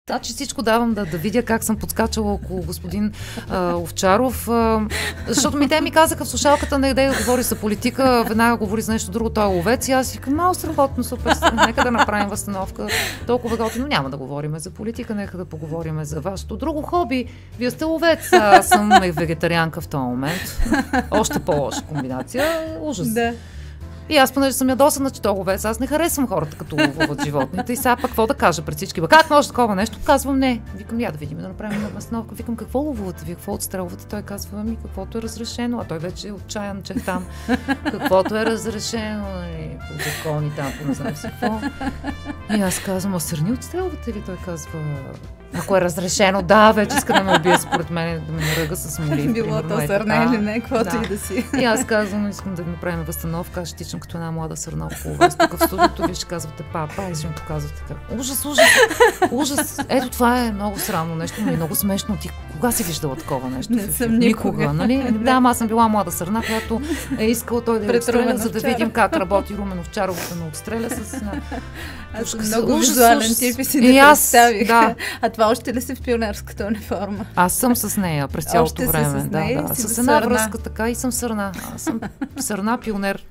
Значи всичко давам да видя как съм подскачала около господин Овчаров, защото те ми казаха в слушалката, не да говори за политика, веднага говори за нещо друго, той е ловец и аз викам, малко сработно, супер, нека да направим възстановка, толкова готино, няма да говорим за политика, нека да поговорим за вашето друго хоби. Вие сте ловец, аз съм вегетарианка в този момент. Още по-лоша комбинация, ужас. Да. И аз, понеже съм ядосана, че то ловец, аз не харесвам хората, като ловуват животните. И сега пък какво да кажа пред всички? Как може такова нещо? Казвам не. Викам, я да видим, да направим една възстановка. Викам, какво ловувате? Вие какво отстрелвате? Той казва, каквото е разрешено. А той вече е отчаян, че там. Каквото е разрешено, нали, по закони там, по не знам си какво. И аз казвам, а сърни отстрелвате ли? Той казва, ако е разрешено, да, вече иска да ме убие, според мен, да ме наръга с моли. Било то сърне или не, каквото и да си. И аз казвам, искам да направим възстановка, аз ще тичам като една млада сърна около вас. Тук в студиото вие ще казвате папа, и ще ми показвате така. Ужас, ужас, ужас. Ето това е много срамно нещо, но е много смешно. Ти кога си виждала такова нещо? Не съм никога. Нали? Да, аз съм била млада сърна, която е искала той да я отстреля, за да видим как работи Румен Овчаров, да ме отстреля с една... Аз съм много визуален тип и си не представих. Да. А това още ли си в пионерската униформа? Аз съм с нея през цялото време. С нея, с една връзка така и съм сърна. Аз съм сърна пионер.